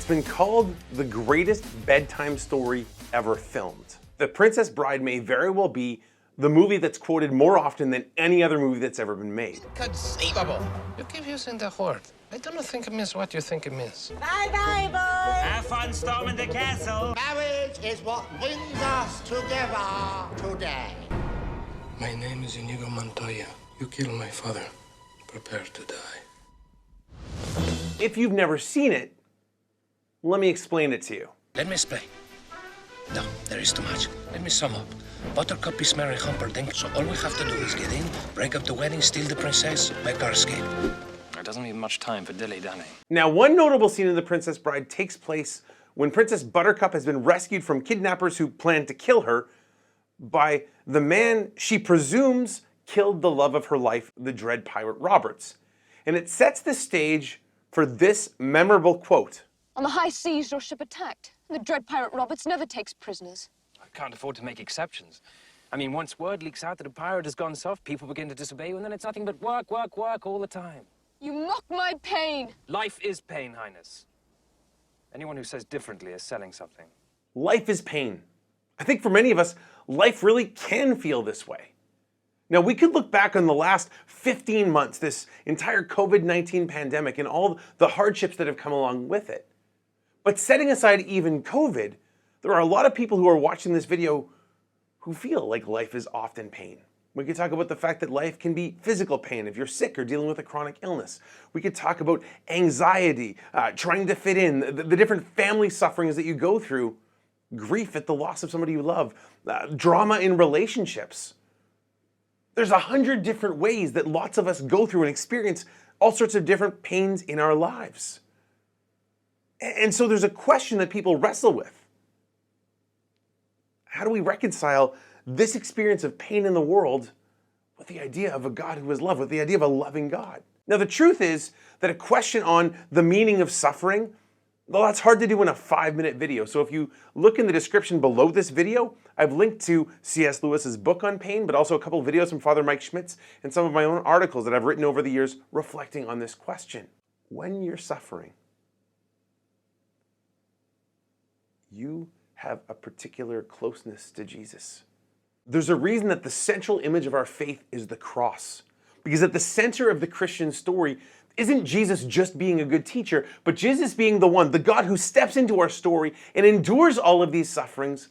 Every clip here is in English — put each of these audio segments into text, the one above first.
been called the greatest bedtime story ever filmed. The Princess Bride may very well be the movie that's quoted more often than any other movie that's ever been made. Inconceivable. You keep using the word. I don't think it means what you think it means. Bye-bye, boys. Have fun storming the castle. Marriage is what brings us together today. My name is Inigo Montoya. You killed my father. Prepare to die. If you've never seen it, let me explain it to you. Let me explain. No, there is too much. Let me sum up. Buttercup is marrying Humperdinck, so all we have to do is get in, break up the wedding, steal the princess, make our escape. There doesn't leave much time for dilly-dally. Now, one notable scene in The Princess Bride takes place when Princess Buttercup has been rescued from kidnappers who plan to kill her by the man she presumes killed the love of her life, the Dread Pirate Roberts. And it sets the stage for this memorable quote. On the high seas, your ship attacked. The Dread Pirate Roberts never takes prisoners. I can't afford to make exceptions. I mean, once word leaks out that a pirate has gone soft, people begin to disobey you, and then it's nothing but work, work, work all the time. You mock my pain. Life is pain, Highness. Anyone who says differently is selling something. Life is pain. I think for many of us, life really can feel this way. Now, we could look back on the last 15 months, this entire COVID-19 pandemic, and all the hardships that have come along with it. But setting aside even COVID, there are a lot of people who are watching this video who feel like life is often pain. We could talk about the fact that life can be physical pain if you're sick or dealing with a chronic illness. We could talk about anxiety, trying to fit in, the different family sufferings that you go through, grief at the loss of somebody you love, drama in relationships. There's 100 different ways that lots of us go through and experience all sorts of different pains in our lives. And so there's a question that people wrestle with. How do we reconcile this experience of pain in the world with the idea of a God who is love, with the idea of a loving God? Now, the truth is that a question on the meaning of suffering, well, that's hard to do in a 5-minute video. So if you look in the description below this video, I've linked to C.S. Lewis's book on pain, but also a couple of videos from Father Mike Schmitz and some of my own articles that I've written over the years reflecting on this question. When you're suffering, you have a particular closeness to Jesus. There's a reason that the central image of our faith is the cross. Because at the center of the Christian story isn't Jesus just being a good teacher, but Jesus being the one, the God who steps into our story and endures all of these sufferings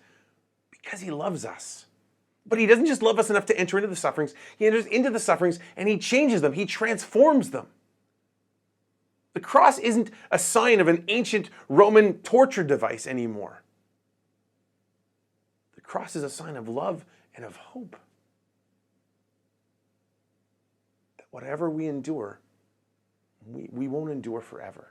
because he loves us. But he doesn't just love us enough to enter into the sufferings. He enters into the sufferings and he changes them. He transforms them. The cross isn't a sign of an ancient Roman torture device anymore. The cross is a sign of love and of hope. That whatever we endure, we won't endure forever.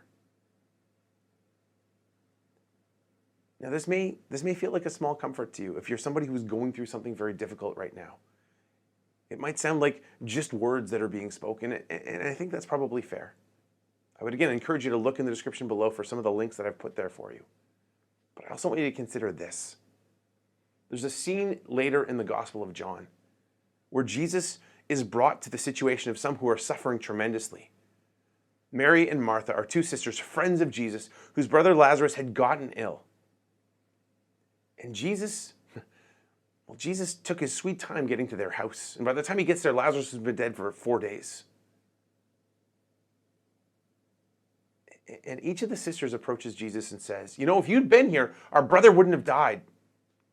Now, this may feel like a small comfort to you if you're somebody who's going through something very difficult right now. It might sound like just words that are being spoken, and I think that's probably fair. I would again encourage you to look in the description below for some of the links that I've put there for you. But I also want you to consider this. There's a scene later in the Gospel of John where Jesus is brought to the situation of some who are suffering tremendously. Mary and Martha are two sisters, friends of Jesus, whose brother Lazarus had gotten ill. And Jesus took his sweet time getting to their house. And by the time he gets there, Lazarus has been dead for 4 days. And each of the sisters approaches Jesus and says, if you'd been here, our brother wouldn't have died.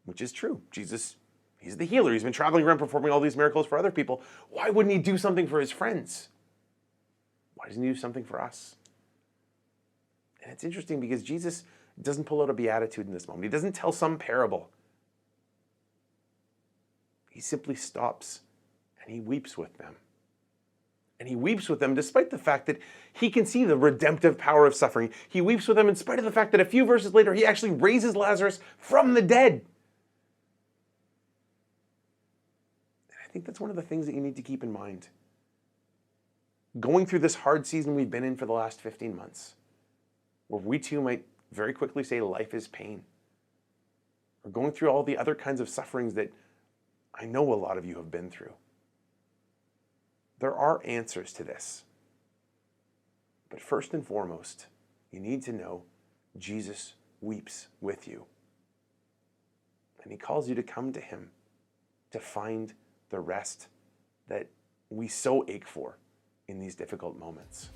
Which is true. Jesus, he's the healer. He's been traveling around performing all these miracles for other people. Why wouldn't he do something for his friends? Why doesn't he do something for us? And it's interesting because Jesus doesn't pull out a beatitude in this moment. He doesn't tell some parable. He simply stops and he weeps with them. And he weeps with them despite the fact that he can see the redemptive power of suffering. He weeps with them in spite of the fact that a few verses later, he actually raises Lazarus from the dead. And I think that's one of the things that you need to keep in mind. Going through this hard season we've been in for the last 15 months, where we too might very quickly say life is pain. Or going through all the other kinds of sufferings that I know a lot of you have been through. There are answers to this. But first and foremost, you need to know Jesus weeps with you. And he calls you to come to him to find the rest that we so ache for in these difficult moments.